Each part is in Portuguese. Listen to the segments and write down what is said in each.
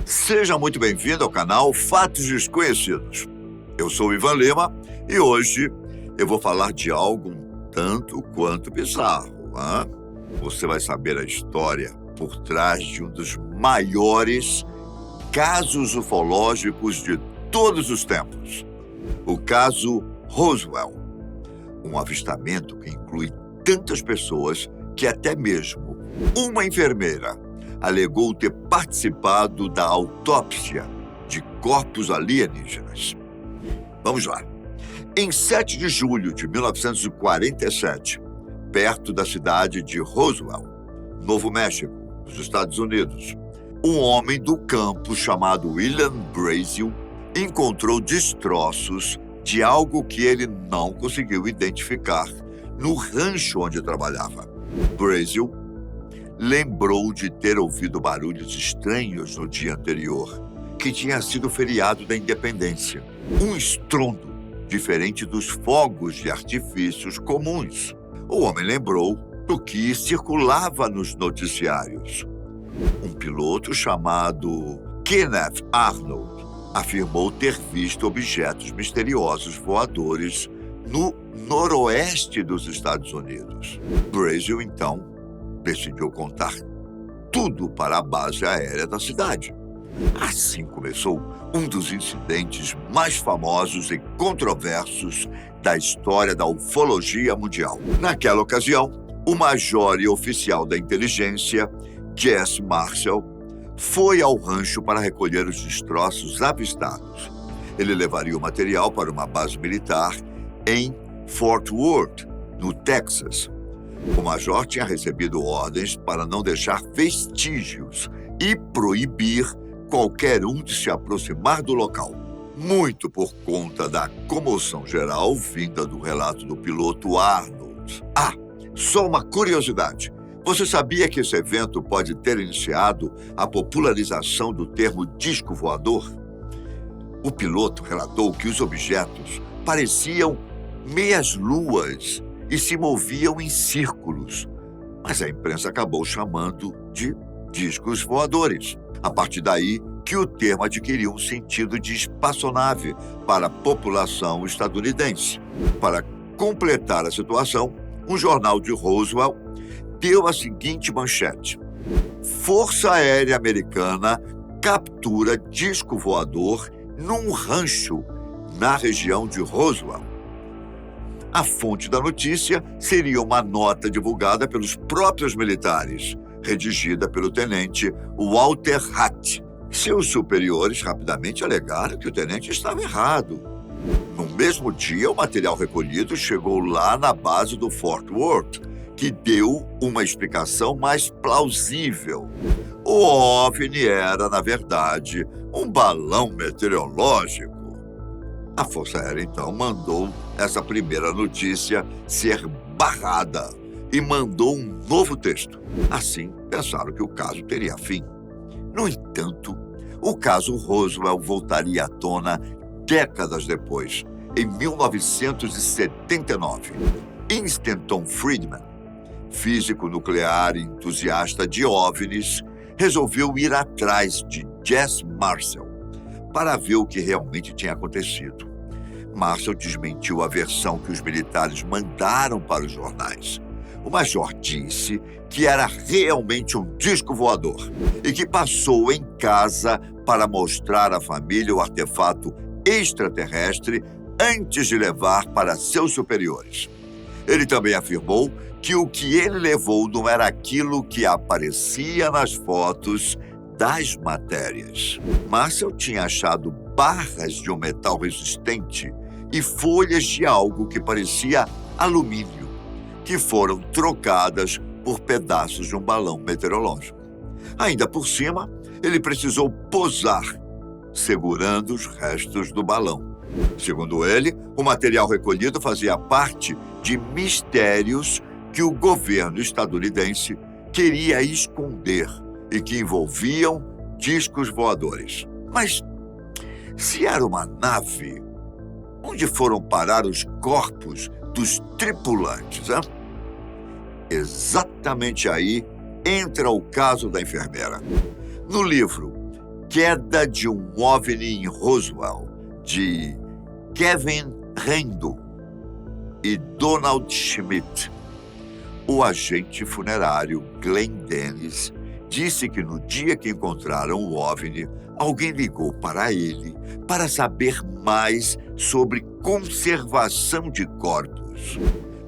Seja muito bem-vindo ao canal Fatos Desconhecidos. Eu sou o Ivan Lima e hoje eu vou falar de algo um tanto quanto bizarro. Você vai saber a história por trás de um dos maiores casos ufológicos de todos os tempos. O caso Roswell. Um avistamento que inclui tantas pessoas que até mesmo uma enfermeira alegou ter participado da autópsia de corpos alienígenas. Vamos lá. Em 7 de julho de 1947, perto da cidade de Roswell, Novo México, nos Estados Unidos, um homem do campo chamado William Braziel encontrou destroços de algo que ele não conseguiu identificar no rancho onde trabalhava. Braziel lembrou de ter ouvido barulhos estranhos no dia anterior, que tinha sido o feriado da Independência. Um estrondo diferente dos fogos de artifícios comuns. O homem lembrou do que circulava nos noticiários. Um piloto chamado Kenneth Arnold afirmou ter visto objetos misteriosos voadores no noroeste dos Estados Unidos. Braziel, então, decidiu contar tudo para a base aérea da cidade. Assim começou um dos incidentes mais famosos e controversos da história da ufologia mundial. Naquela ocasião, o major e oficial da inteligência, Jesse Marcel, foi ao rancho para recolher os destroços avistados. Ele levaria o material para uma base militar em Fort Worth, no Texas. O major tinha recebido ordens para não deixar vestígios e proibir qualquer um de se aproximar do local. Muito por conta da comoção geral vinda do relato do piloto Arnold. Só uma curiosidade. Você sabia que esse evento pode ter iniciado a popularização do termo disco voador? O piloto relatou que os objetos pareciam meias-luas e se moviam em círculos, mas a imprensa acabou chamando de discos voadores. A partir daí que o termo adquiriu um sentido de espaçonave para a população estadunidense. Para completar a situação, um jornal de Roswell deu a seguinte manchete: Força Aérea Americana captura disco voador num rancho na região de Roswell. A fonte da notícia seria uma nota divulgada pelos próprios militares, redigida pelo tenente Walter Hatt. Seus superiores rapidamente alegaram que o tenente estava errado. No mesmo dia, o material recolhido chegou lá na base do Fort Worth, que deu uma explicação mais plausível. O OVNI era, na verdade, um balão meteorológico. A Força Aérea, então, mandou essa primeira notícia ser barrada e mandou um novo texto. Assim, pensaram que o caso teria fim. No entanto, o caso Roswell voltaria à tona décadas depois, em 1979. Stanton Friedman, físico nuclear e entusiasta de OVNIs, resolveu ir atrás de Jesse Marcel para ver o que realmente tinha acontecido. Marcel desmentiu a versão que os militares mandaram para os jornais. O major disse que era realmente um disco voador e que passou em casa para mostrar à família o artefato extraterrestre antes de levar para seus superiores. Ele também afirmou que o que ele levou não era aquilo que aparecia nas fotos das matérias. Marcel tinha achado barras de um metal resistente e folhas de algo que parecia alumínio, que foram trocadas por pedaços de um balão meteorológico. Ainda por cima, ele precisou posar, segurando os restos do balão. Segundo ele, o material recolhido fazia parte de mistérios que o governo estadunidense queria esconder e que envolviam discos voadores. Mas, se era uma nave, onde foram parar os corpos dos tripulantes? Exatamente aí entra o caso da enfermeira. No livro Queda de um OVNI em Roswell, de Kevin Randle e Donald Schmidt. O agente funerário Glenn Dennis disse que no dia que encontraram o OVNI, alguém ligou para ele para saber mais sobre conservação de corpos.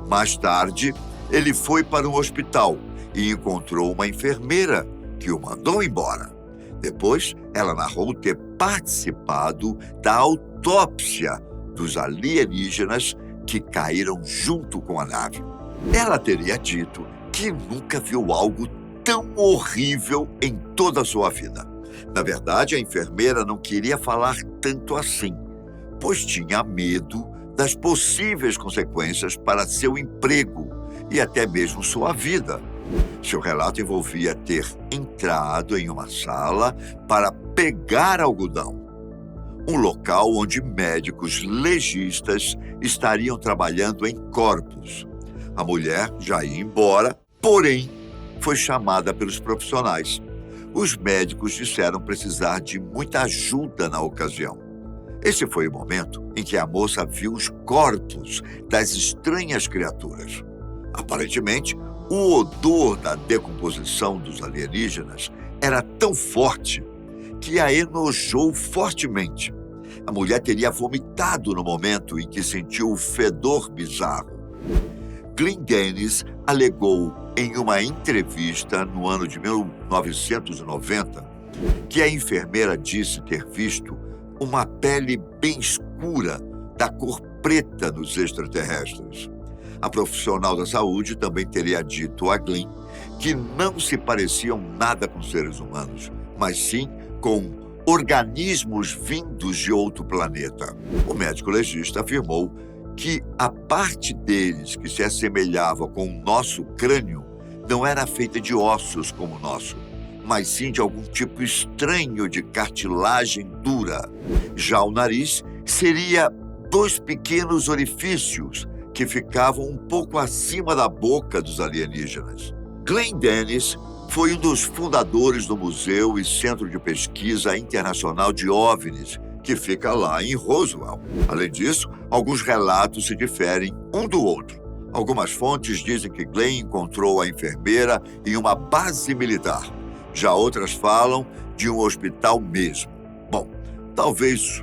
Mais tarde, ele foi para um hospital e encontrou uma enfermeira que o mandou embora. Depois, ela narrou ter participado da autópsia dos alienígenas que caíram junto com a nave. Ela teria dito que nunca viu algo tão horrível em toda a sua vida. Na verdade, a enfermeira não queria falar tanto assim, pois tinha medo das possíveis consequências para seu emprego e até mesmo sua vida. Seu relato envolvia ter entrado em uma sala para pegar algodão, um local onde médicos legistas estariam trabalhando em corpos. A mulher já ia embora, porém, foi chamada pelos profissionais. Os médicos disseram precisar de muita ajuda na ocasião. Esse foi o momento em que a moça viu os corpos das estranhas criaturas. Aparentemente, o odor da decomposição dos alienígenas era tão forte que a enojou fortemente. A mulher teria vomitado no momento em que sentiu o fedor bizarro. Glenn Dennis alegou em uma entrevista no ano de 1990 que a enfermeira disse ter visto uma pele bem escura da cor preta nos extraterrestres. A profissional da saúde também teria dito a Glenn que não se pareciam nada com seres humanos, mas sim com organismos vindos de outro planeta. O médico legista afirmou que a parte deles que se assemelhava com o nosso crânio não era feita de ossos como o nosso, mas sim de algum tipo estranho de cartilagem dura. Já o nariz seria 2 pequenos orifícios que ficavam um pouco acima da boca dos alienígenas. Glenn Dennis foi um dos fundadores do Museu e Centro de Pesquisa Internacional de OVNIs, que fica lá em Roswell. Além disso, alguns relatos se diferem um do outro. Algumas fontes dizem que Glenn encontrou a enfermeira em uma base militar. Já outras falam de um hospital mesmo. Bom, talvez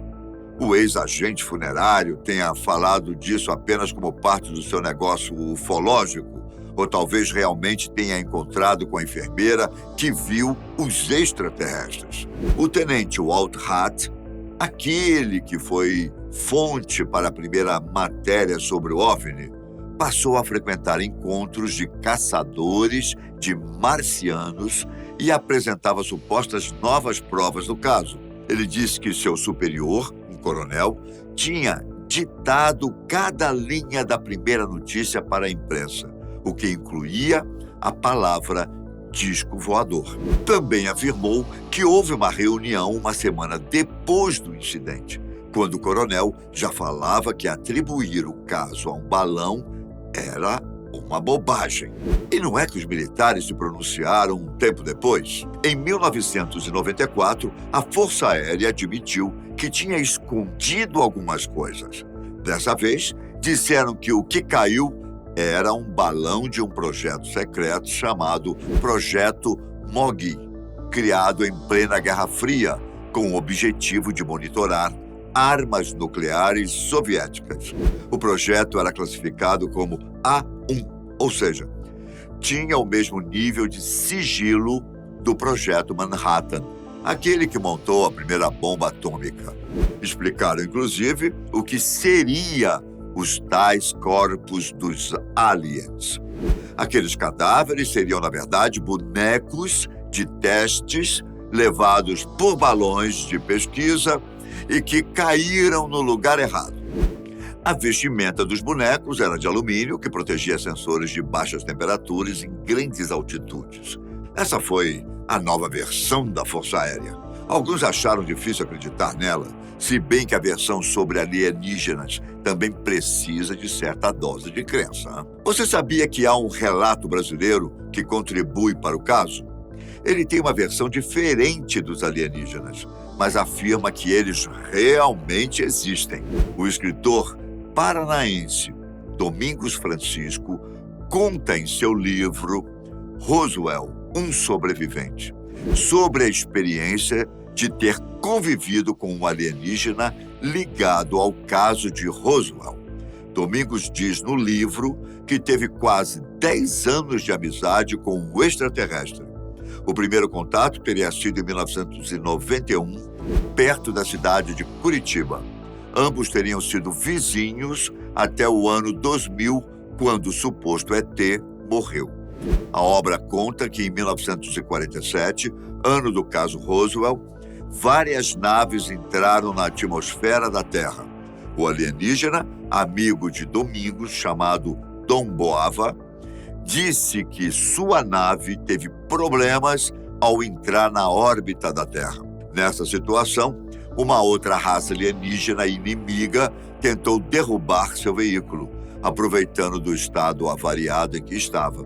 o ex-agente funerário tenha falado disso apenas como parte do seu negócio ufológico, ou talvez realmente tenha encontrado com a enfermeira que viu os extraterrestres. O tenente Walt Hatt, aquele que foi fonte para a primeira matéria sobre o OVNI, passou a frequentar encontros de caçadores de marcianos e apresentava supostas novas provas do caso. Ele disse que seu superior, um coronel, tinha ditado cada linha da primeira notícia para a imprensa, o que incluía a palavra disco voador. Também afirmou que houve uma reunião uma semana depois do incidente, quando o coronel já falava que atribuir o caso a um balão era uma bobagem. E não é que os militares se pronunciaram um tempo depois? Em 1994, a Força Aérea admitiu que tinha escondido algumas coisas. Dessa vez, disseram que o que caiu era um balão de um projeto secreto chamado Projeto MOGI, criado em plena Guerra Fria, com o objetivo de monitorar armas nucleares soviéticas. O projeto era classificado como A1, ou seja, tinha o mesmo nível de sigilo do Projeto Manhattan, aquele que montou a primeira bomba atômica. Explicaram, inclusive, o que seria os tais corpos dos aliens. Aqueles cadáveres seriam, na verdade, bonecos de testes levados por balões de pesquisa e que caíram no lugar errado. A vestimenta dos bonecos era de alumínio, que protegia sensores de baixas temperaturas em grandes altitudes. Essa foi a nova versão da Força Aérea. Alguns acharam difícil acreditar nela, se bem que a versão sobre alienígenas também precisa de certa dose de crença. Você sabia que há um relato brasileiro que contribui para o caso? Ele tem uma versão diferente dos alienígenas, mas afirma que eles realmente existem. O escritor paranaense Domingos Francisco conta em seu livro Roswell, um sobrevivente, sobre a experiência de ter convivido com um alienígena ligado ao caso de Roswell. Domingos diz no livro que teve quase 10 anos de amizade com um extraterrestre. O primeiro contato teria sido em 1991, perto da cidade de Curitiba. Ambos teriam sido vizinhos até o ano 2000, quando o suposto ET morreu. A obra conta que em 1947, ano do caso Roswell, várias naves entraram na atmosfera da Terra. O alienígena, amigo de Domingos, chamado Dom Boava, disse que sua nave teve problemas ao entrar na órbita da Terra. Nessa situação, uma outra raça alienígena inimiga tentou derrubar seu veículo, aproveitando do estado avariado em que estava.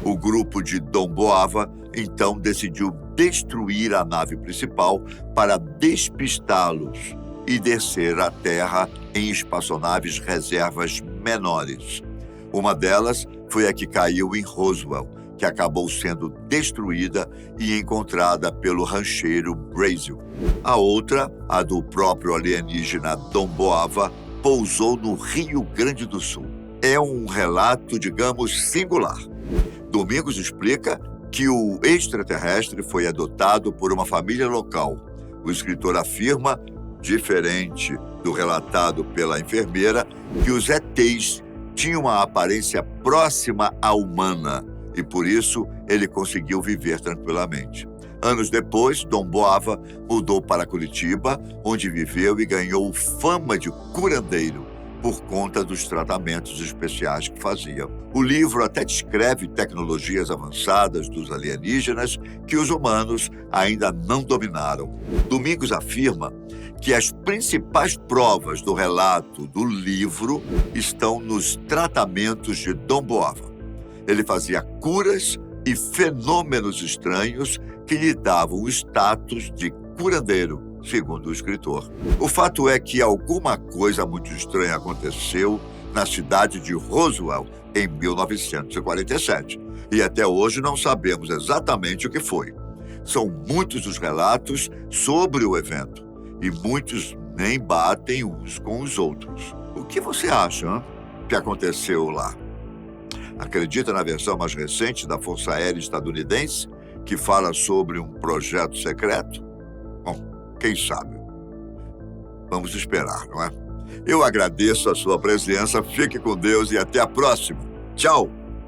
O grupo de Dom Boava, então, decidiu destruir a nave principal para despistá-los e descer à Terra em espaçonaves reservas menores. Uma delas foi a que caiu em Roswell, que acabou sendo destruída e encontrada pelo rancheiro Brazel. A outra, a do próprio alienígena Dom Boava, pousou no Rio Grande do Sul. É um relato, digamos, singular. Domingos explica que o extraterrestre foi adotado por uma família local. O escritor afirma, diferente do relatado pela enfermeira, que os ETs tinham uma aparência próxima à humana e, por isso, ele conseguiu viver tranquilamente. Anos depois, Dom Boava mudou para Curitiba, onde viveu e ganhou fama de curandeiro por conta dos tratamentos especiais que fazia. O livro até descreve tecnologias avançadas dos alienígenas que os humanos ainda não dominaram. Domingos afirma que as principais provas do relato do livro estão nos tratamentos de Dom Boava. Ele fazia curas e fenômenos estranhos que lhe davam o status de curandeiro, segundo o escritor. O fato é que alguma coisa muito estranha aconteceu na cidade de Roswell em 1947, e até hoje não sabemos exatamente o que foi. São muitos os relatos sobre o evento, e muitos nem batem uns com os outros. O que você acha, que aconteceu lá? Acredita na versão mais recente da Força Aérea Estadunidense, que fala sobre um projeto secreto? Bom, quem sabe? Vamos esperar, não é? Eu agradeço a sua presença, fique com Deus e até a próxima. Tchau!